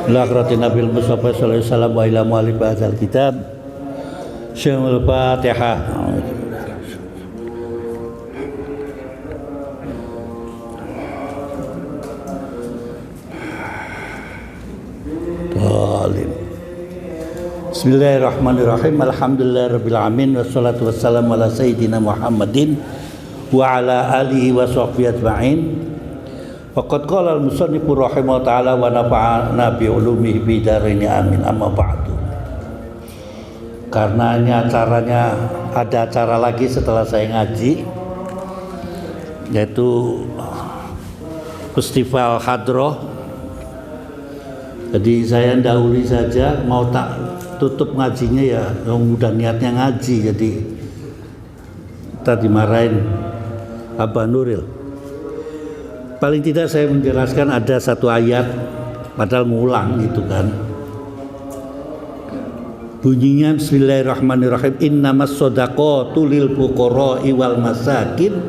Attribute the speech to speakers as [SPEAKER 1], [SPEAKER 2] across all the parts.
[SPEAKER 1] Lakrati Nabil Mustafa sallallahu alaihi wasallam wa ila mu'alif hadzal kitab. Syamul Fatihah. Bismillahirrahmanirrahim. Alhamdulillahirabbil alamin wassalatu wassalamu ala sayyidina Muhammadin wa ala alihi wa sahbihi ajma'in. Faqad qala al-musannif rahimahullah ta'ala wa nafa'ana bi ulumihi bi darini amin. Amma ba'du. Karena ini acaranya ada acara lagi setelah saya ngaji, yaitu Festival Hadroh. Jadi saya dahului saja, mau tak tutup ngajinya ya, yang udah niatnya ngaji, jadi tadi dimarahin Abah Nuril. Paling tidak saya menjelaskan ada satu ayat, padahal ngulang itu kan. Bunyinya Bismillahirrahmanirrahim. Innamas shadaqatu lil fuqara'i wal masakin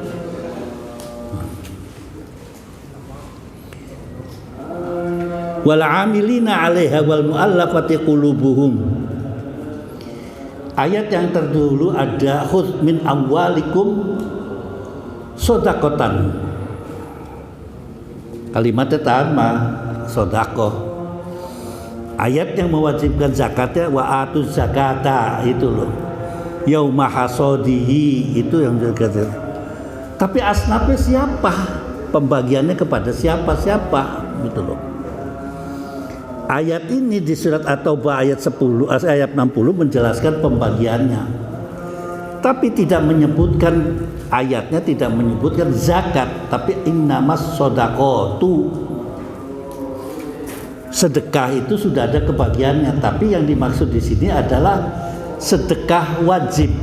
[SPEAKER 1] wal 'amilina 'alaiha wal mu'allafati qulubuhum. Ayat yang terdahulu ada khudz min amwalikum shadaqatan. Kalimatnya sama, sedekah. Ayat yang mewajibkan zakatnya wa atuz zakata itu loh. Yauma hasadihi itu yang zakatnya. Tapi asnafnya siapa? Pembagiannya kepada siapa gitu loh. Ayat ini di surat At-Taubah ayat 60 menjelaskan pembagiannya. Tapi tidak menyebutkan, ayatnya tidak menyebutkan zakat, tapi innamas shadaqatu. Sedekah itu sudah ada kebagiannya, tapi yang dimaksud di sini adalah sedekah wajib.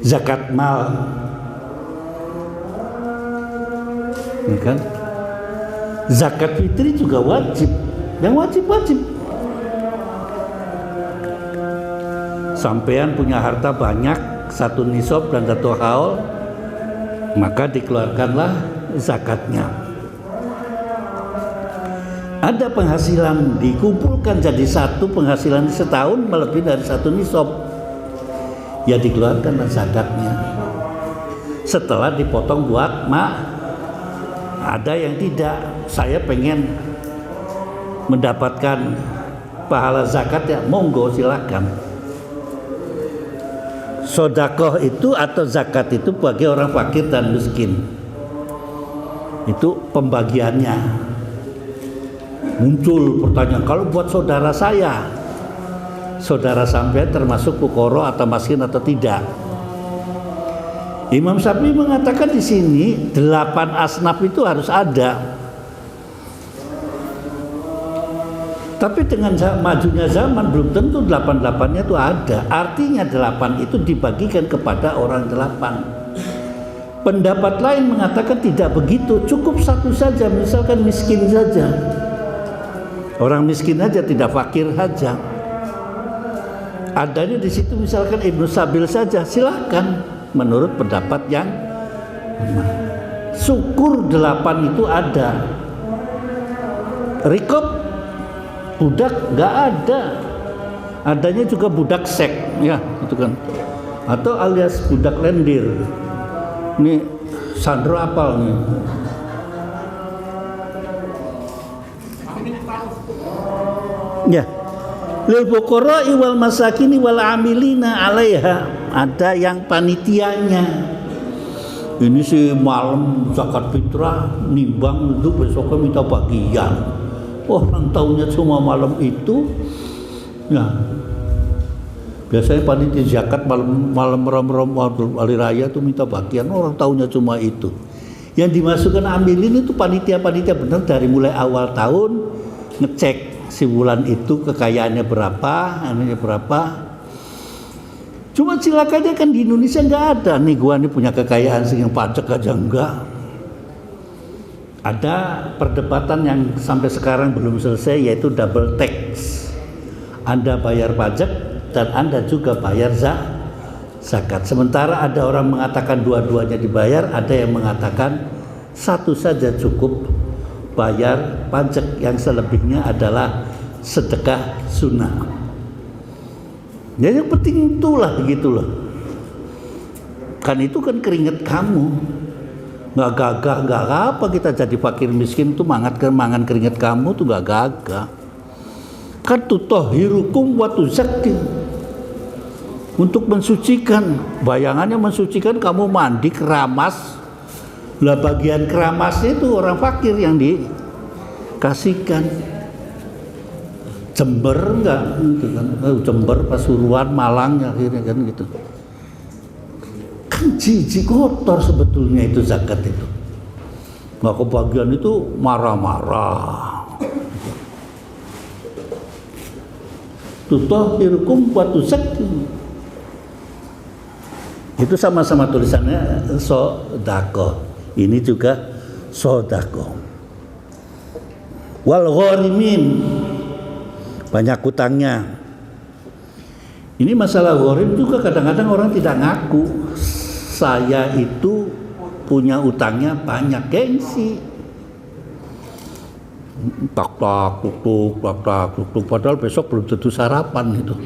[SPEAKER 1] Zakat mal. Ya kan? Zakat fitri juga wajib. Yang wajib-wajib. Sampean punya harta banyak, satu nisab dan satu haul, maka dikeluarkanlah zakatnya. Ada penghasilan dikumpulkan jadi satu penghasilan setahun melebihi dari satu nisab, ya dikeluarkanlah zakatnya. Setelah dipotong buat mak. Ada yang tidak, saya pengen mendapatkan pahala zakat ya, monggo silakan. Sedekah itu atau zakat itu bagi orang fakir dan miskin. Itu pembagiannya. Muncul pertanyaan, kalau buat saudara saya, saudara sampai termasuk fuqara atau miskin atau tidak? Imam Syafi'i mengatakan di sini 8 asnaf itu harus ada. Tapi dengan majunya zaman belum tentu 8-8-nya itu ada. Artinya 8 itu dibagikan kepada orang 8. Pendapat lain mengatakan tidak begitu, cukup satu saja, misalkan miskin saja. Orang miskin saja, tidak fakir saja. Adanya di situ misalkan Ibnu Sabil saja, silakan menurut pendapat yang syukur 8 itu ada. Rikob budak nggak ada, adanya juga budak seks ya itu kan, atau alias budak lendir. Ini Sandro apal nih. Ya, lil fuqara'i wal masakini wal 'amilina 'alaiha, ada yang panitianya. Ini sih malam zakat fitrah nimbang itu besoknya minta bagian. Orang tahunya cuma malam itu, ya biasanya panitia zakat malam hari raya tuh minta bagian, orang tahunya cuma itu. Yang dimasukkan ambilin itu panitia benar dari mulai awal tahun ngecek si bulan itu kekayaannya berapa, anunya berapa. Cuma cilakanya kan di Indonesia nggak ada nih, gua nih punya kekayaan yang pajak aja enggak. Ada perdebatan yang sampai sekarang belum selesai, yaitu double tax. Anda bayar pajak dan Anda juga bayar zakat. Sementara ada orang mengatakan dua-duanya dibayar, ada yang mengatakan satu saja cukup bayar pajak, yang selebihnya adalah sedekah sunnah. Ya yang penting itulah begitu loh. Kan itu kan keringat kamu. Nggak gagah, nggak apa kita jadi fakir miskin tuh mangan keringat kamu tuh nggak gagah. Kan tutahhirukum wa tuzakki, untuk mensucikan. Bayangannya mensucikan kamu mandi keramas. Lah bagian keramasnya itu orang fakir yang dikasihkan. Jember enggak gitu kan. Jember, Pasuruan, Malang akhirnya kan gitu. Kan jijik kotor sebetulnya itu zakat itu. Nggak kebagian itu marah-marah. Tutahhirukum wa tuzakki. Itu sama-sama tulisannya sodako. Ini juga sodako. Wal gharimin, banyak utangnya. Ini masalah gharim juga kadang-kadang orang tidak ngaku. Saya itu punya utangnya banyak, gengsi. Tak tuk, padahal besok belum tentu sarapan itu.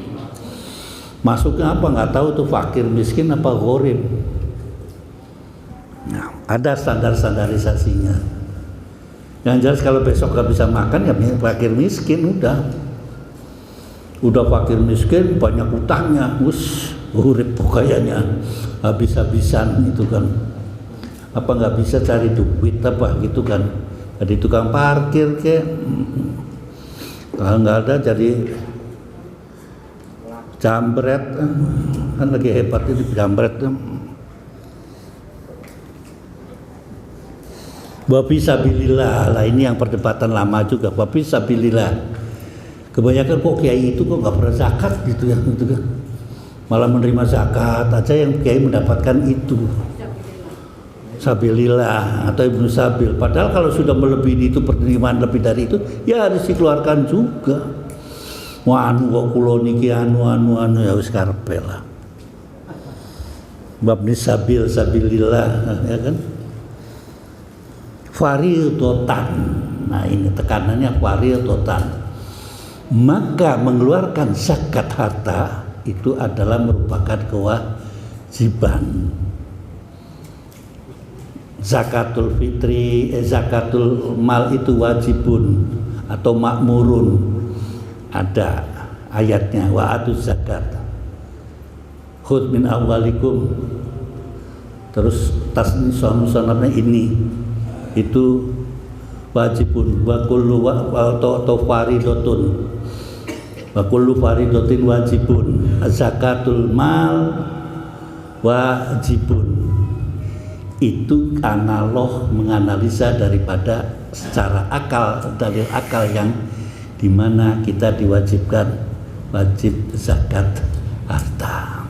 [SPEAKER 1] Masuknya apa nggak tahu tuh, fakir miskin apa gharim. Nah, ada standarisasinya. Yang jelas kalau besok nggak bisa makan ya fakir miskin udah fakir miskin banyak utangnya, urip kayaknya habis-habisan itu kan. Apa nggak bisa cari duit apa gitu kan? Jadi tukang parkir ke, kalau nggak ada jadi jambret, kan lagi hebat itu jambret. Wafi sabilillah, lah ini yang perdebatan lama juga. Wafi sabilillah, kebanyakan kok kiai itu kok nggak pernah zakat gitu ya, gitu kan? Malah menerima zakat aja yang kiai mendapatkan itu. Sabilillah atau ibnu sabil. Padahal kalau sudah melebihi itu, penerimaan lebih dari itu, ya harus dikeluarkan juga. Wah anu kok kulo niki anu ya wis karepe lah. Babni sabil sabilillah ya kan. Fariidatan. Nah ini tekanannya fariidatan. Maka mengeluarkan zakat harta itu adalah merupakan kewajiban. Zakatul fitri, zakatul mal itu wajibun atau makmurun. Ada ayatnya, wa atuz zakat. Khudz min amwalikum. Terus tasnifnya ini itu wajibun wa kullu atau faridatun. Wa kullu faridatin wajibun. Zakatul mal wajibun. Itu analog menganalisa daripada secara akal, dalil akal yang dimana kita diwajibkan wajib zakat harta.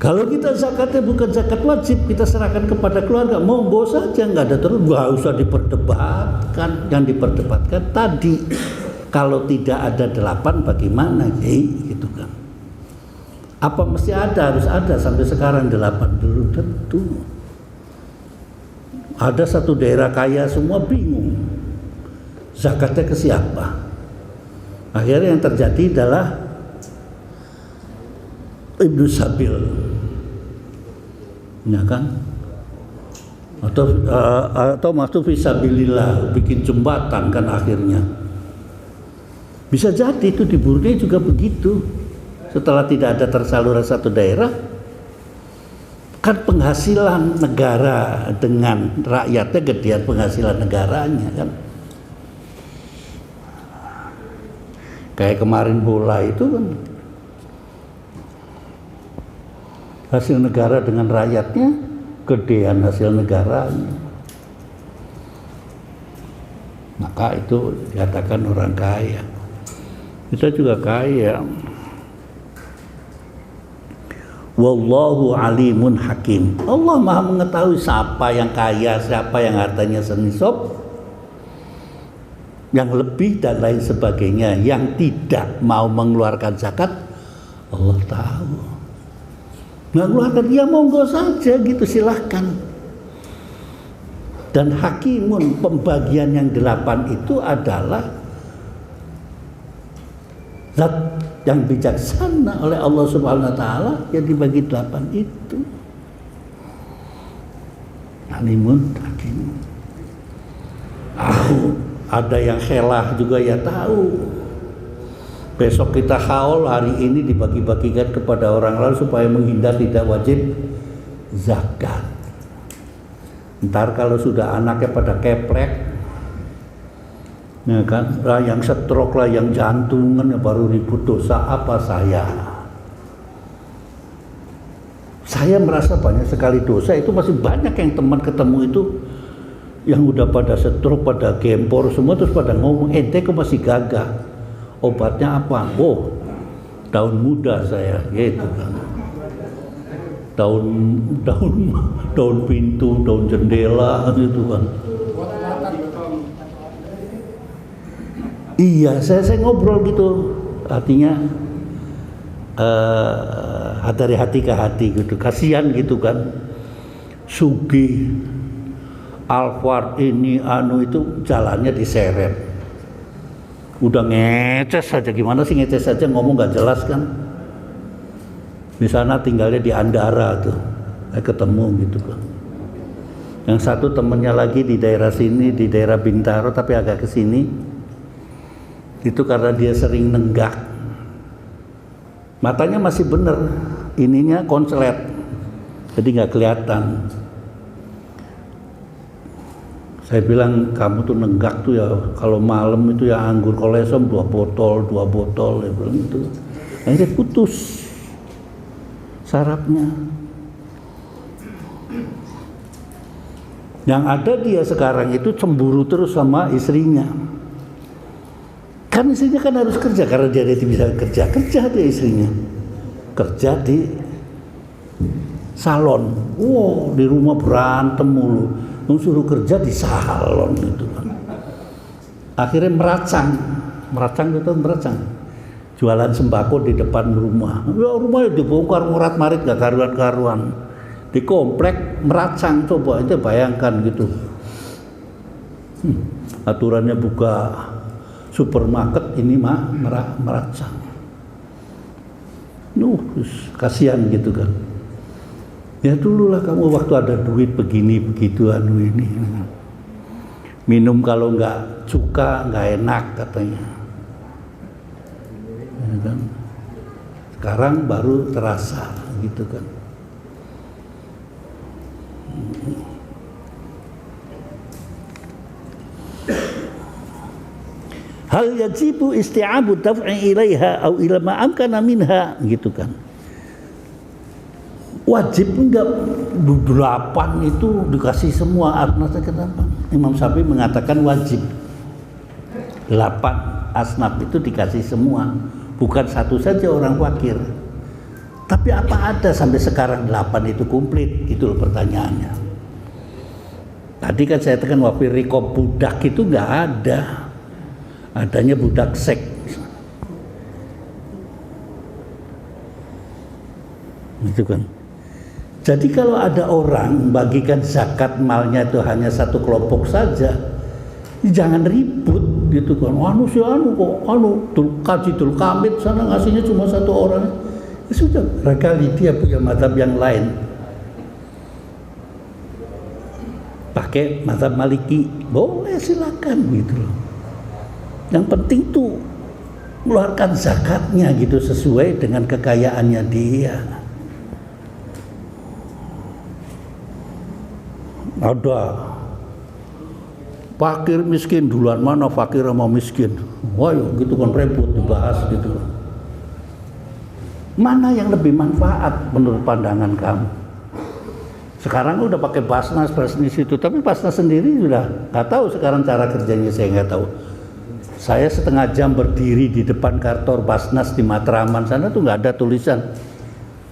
[SPEAKER 1] Kalau kita zakatnya bukan zakat wajib, kita serahkan kepada keluarga, monggo saja, nggak ada terus, nggak usah diperdebatkan. Yang diperdebatkan tadi, kalau tidak ada 8 bagaimana, gitu kan? Apa mesti ada? Harus ada. Sampai sekarang 8 dulu tentu. Ada satu daerah kaya semua bingung zakatnya ke siapa. Akhirnya yang terjadi adalah ibnu sabil, ya kan? Atau masuk fisabilillah, bikin jembatan kan akhirnya. Bisa jadi itu di Brunei juga begitu. Setelah tidak ada tersaluran satu daerah, kan penghasilan negara dengan rakyatnya gedean penghasilan negaranya kan. Kayak kemarin bola itu kan hasil negara dengan rakyatnya gedean hasil negaranya. Maka itu dikatakan orang kaya. Kita juga kaya. Wallahu alimun hakim. Allah Maha mengetahui siapa yang kaya, siapa yang hartanya senisab, yang lebih dan lain sebagainya, yang tidak mau mengeluarkan zakat, Allah tahu. Nggak keluarkan, ya monggo saja gitu, silahkan. Dan hakimun, pembagian yang 8 itu adalah zat yang bijaksana oleh Allah Subhanahu wa taala yang dibagi 8 itu. Alimun hakim. Ada yang khelah juga ya tahu. Besok kita haul, hari ini dibagi-bagikan kepada orang lain supaya menghindar tidak wajib zakat. Ntar kalau sudah anaknya pada keplek, ya kan, lah yang stroke lah, yang jantungan, ya baru ribut dosa apa saya. Saya merasa banyak sekali dosa, itu masih banyak yang teman ketemu itu yang udah pada stroke, pada gempor semua, terus pada ngomong, ente kok masih gagah, obatnya apa? Oh, daun muda saya, gitu kan. Daun pintu, daun jendela, gitu kan. Iya, saya ngobrol gitu, artinya dari hati ke hati gitu, kasihan gitu kan. Sugih, Alphard ini itu jalannya diseret. Udah ngeces saja, gimana sih ngeces saja, ngomong nggak jelas kan. Di sana tinggalnya di Andara tuh, ketemu gitu kan. Yang satu temennya lagi di daerah sini, di daerah Bintaro tapi agak ke sini. Itu karena dia sering nenggak. Matanya masih bener, ininya konslet, jadi nggak kelihatan. Saya bilang, kamu tuh nenggak tuh ya, kalau malam itu ya anggur kolesom 2 botol, ya bilang gitu. Akhirnya putus sarafnya. Yang ada dia sekarang itu cemburu terus sama istrinya. Kan istrinya kan harus kerja, karena dia bisa kerja dia istrinya. Kerja di salon. Wow, di rumah berantem mulu. Suruh kerja di salon gitu kan. Akhirnya meracang jualan sembako di depan rumah. Ya, rumahnya dibongkar murat-marit gak karuan-karuan. Di komplek meracang, coba itu bayangkan gitu. Aturannya buka supermarket, ini mah meracang. Kasihan gitu kan. Ya dululah kamu waktu ada duit begini begitu ini. Minum kalau nggak cuka nggak enak katanya. Ya kan? Sekarang baru terasa gitu kan. Hal yajibu isti'abu daf'i ilaiha au ila ma amkana minha gitu kan. Wajib enggak 8 itu dikasih semua. Artinya kenapa? Imam Syafi'i mengatakan wajib 8 asnaf itu dikasih semua, bukan satu saja orang fakir. Tapi apa ada sampai sekarang 8 itu komplit? Itu loh pertanyaannya. Tadi kan saya tekan wafir rikob budak itu enggak ada. Adanya budak seks. Gitu kan. Jadi kalau ada orang bagikan zakat malnya itu hanya satu kelompok saja, jangan ribut gitu kan. Kaji Kamit sana ngasihnya cuma satu orang. Ya sudah, barangkali dia punya mazhab yang lain. Pakai mazhab Maliki, boleh silakan gitu loh. Yang penting tuh mengeluarkan zakatnya gitu sesuai dengan kekayaannya dia. Ada fakir miskin duluan mana fakir sama miskin, wah gitu kan repot dibahas gitu. Mana yang lebih manfaat menurut pandangan kamu? Sekarang udah pakai Basnas itu, tapi Basnas sendiri sudah nggak tahu sekarang cara kerjanya, saya nggak tahu. Saya setengah jam berdiri di depan kantor Basnas di Matraman sana tuh nggak ada tulisan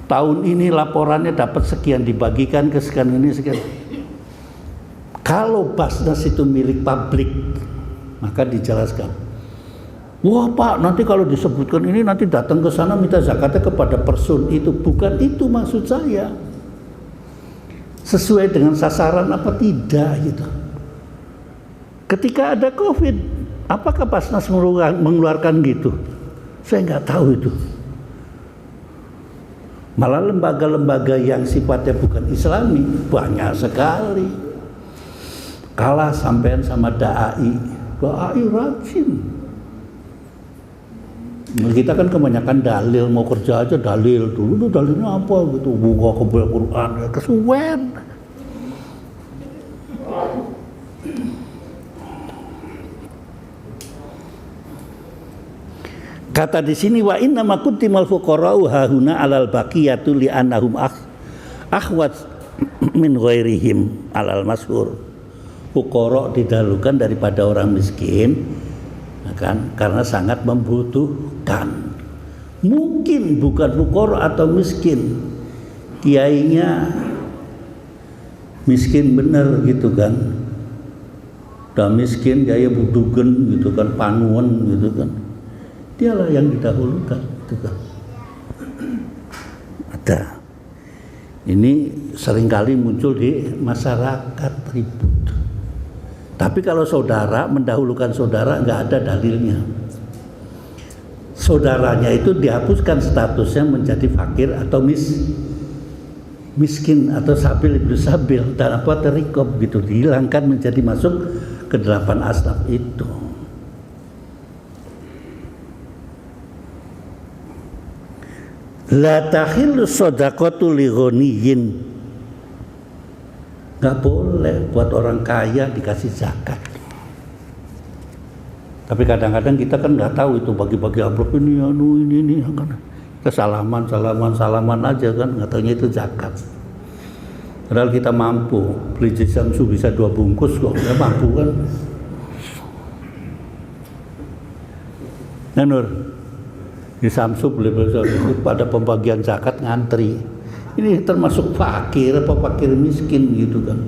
[SPEAKER 1] tahun ini laporannya dapat sekian dibagikan ke sekian ini sekian. Kalau Basnas itu milik publik, maka dijelaskan. Wah Pak, nanti kalau disebutkan ini nanti datang ke sana minta zakatnya kepada person itu. Bukan itu maksud saya. Sesuai dengan sasaran apa tidak gitu. Ketika ada COVID, apakah Basnas mengeluarkan gitu? Saya nggak tahu itu. Malah lembaga-lembaga yang sifatnya bukan Islami banyak sekali. Kalah sampean sama dai rajin. Kita kan kebanyakan dalil, mau kerja aja dalil dulu. Dalilnya apa gitu? Buka ke Quran, kesuwen. Kata di sini wa inna ma kuntimal fuqara'u hahuna alal baqiyatu li annahum akhwat min ghairihim alal masyhur. Fuqara didahulukan daripada orang miskin, kan? Karena sangat membutuhkan. Mungkin bukan fuqara atau miskin, kiainya miskin bener gitu kan. Udah miskin kiai budugen gitu kan, panuan gitu kan. Dialah yang didahulukan gitu kan. Ada. Ini seringkali muncul di masyarakat ribut. Tapi kalau saudara mendahulukan saudara nggak ada dalilnya. Saudaranya itu dihapuskan statusnya menjadi fakir atau miskin atau sabil ibnu sabil dan apa terikob gitu, dihilangkan menjadi masuk ke 8 asnaf itu. La tahillu shadaqatu li ghaniyin. Enggak boleh buat orang kaya dikasih zakat. Tapi kadang-kadang kita kan nggak tahu itu bagi-bagi amplop ini kan. Kita salaman aja kan, nggak taunya itu zakat. Padahal kita mampu, beli Samsu bisa 2 bungkus kok, ya mampu kan. Nah Nur, di Samsu beli pada pembagian zakat ngantri. Ini termasuk fakir apa fakir miskin gitu kan.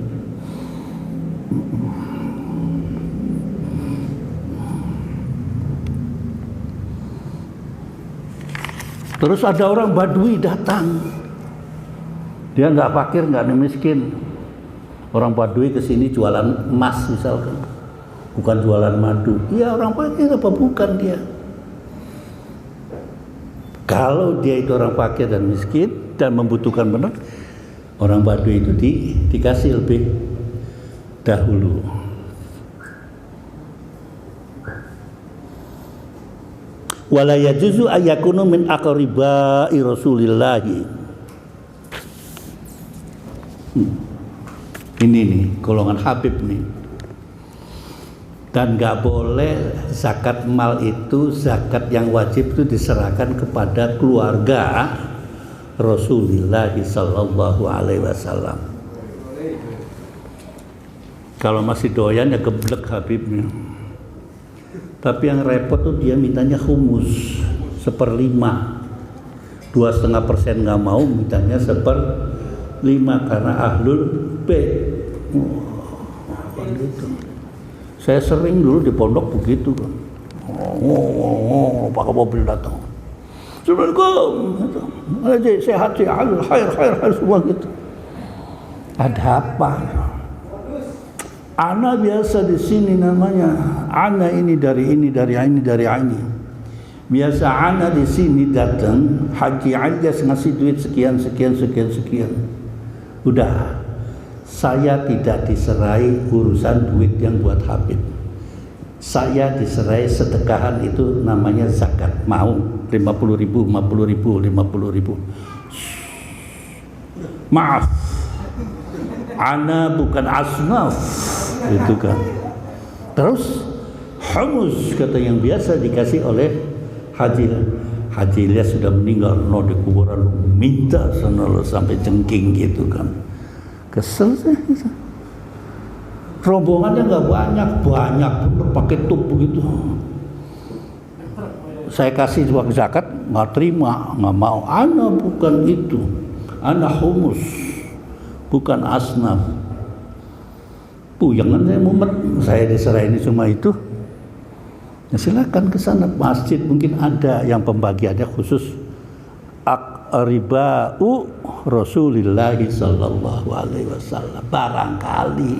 [SPEAKER 1] Terus ada orang Badui datang. Dia nggak fakir, nggak miskin. Orang Badui kesini jualan emas misalkan, bukan jualan madu. Iya orang fakir apa bukan dia? Kalau dia itu orang fakir dan miskin dan membutuhkan benar, orang Badui itu dikasih lebih dahulu. Wala yajuzu ayyakunu min aqribai Rasulillah. Ini nih golongan Habib nih. Dan nggak boleh zakat mal itu, zakat yang wajib itu diserahkan kepada keluarga Rasulullah sallallahu alaihi wasallam. Kalau masih doyan ya geblek Habibnya. Tapi yang repot tuh dia mintanya humus 1/5, 2,5% nggak mau, mintanya 1/5 karena ahlul bait. Gitu. Saya sering dulu di pondok begitu kan. Pakai mobil datang. Assalamualaikum. Aja sehat sih, khair semua gitu. Ada apa? Ana biasa di sini namanya. Ana ini dari ini. Biasa ana di sini datang haji aja ngasih duit sekian. Udah. Saya tidak diserai urusan duit yang buat Habib. Saya diserai sedekahan itu namanya zakat. Mau 50.000. Maaf. Ana bukan asnaf. Itu kan. Terus humus kata yang biasa dikasih oleh Haji Ilyas sudah meninggal, no di kuburan minta sana sampai jengking gitu kan. Kesel saya. Rombongannya nggak banyak bener pakai tup begitu. Saya kasih uang zakat nggak terima, nggak mau. Ana bukan itu, ana humus, bukan asnaf. Jangan saya mumet, saya diserahin cuma itu. Ya silakan ke sana, masjid mungkin ada yang pembagiannya khusus aqribau Rasulillah sallallahu alaihi wasallam barangkali.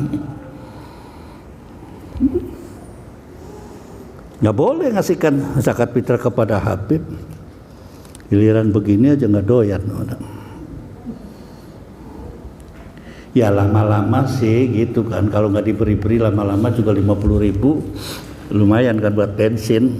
[SPEAKER 1] Nggak boleh ngasihkan zakat fitrah kepada Habib. Giliran begini aja nggak doyan. Ya lama-lama sih gitu kan. Kalau nggak diberi-beri lama-lama juga 50.000 lumayan kan buat bensin.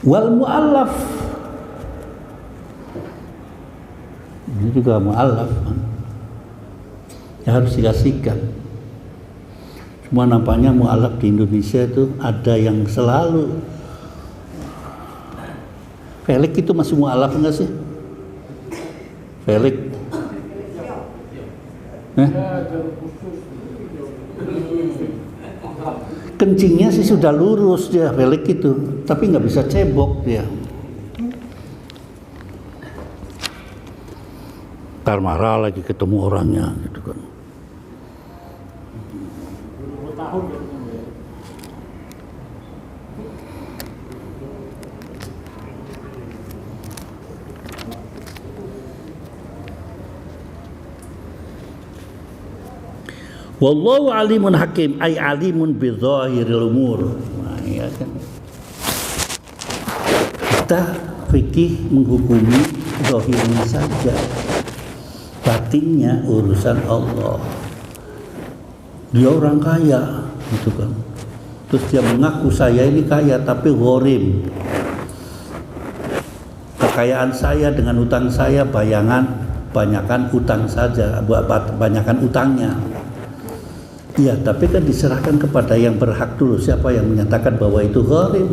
[SPEAKER 1] Wal mu'allaf, ini juga mu'allaf kan, ya harus dikasihkan. Cuma nampaknya mu'allaf di Indonesia itu ada yang selalu. Felix itu masih mu'allaf enggak sih? Felix? Kencingnya sih sudah lurus dia, Felix itu, tapi nggak bisa cebok dia. Ntar marah lagi ketemu orangnya gitu kan. Wallahu alimun hakim, ay alimun bi dhahiril umur. Nah, ya kan. Kita fikih menghukumi zahirnya saja. Batinnya urusan Allah. Dia orang kaya, gitu kan. Terus dia mengaku saya ini kaya tapi gharim. Kekayaan saya dengan utang saya banyakan utang saja, banyakan utangnya. Iya, tapi kan diserahkan kepada yang berhak dulu. Siapa yang menyatakan bahwa itu gharim?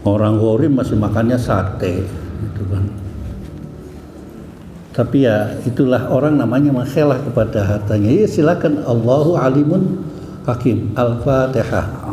[SPEAKER 1] Orang gharim masih makannya sate, gitu kan. Tapi ya itulah orang namanya mengkhelah kepada hartanya. Ya silakan, Allahu alimun hakim. Al-Fatihah.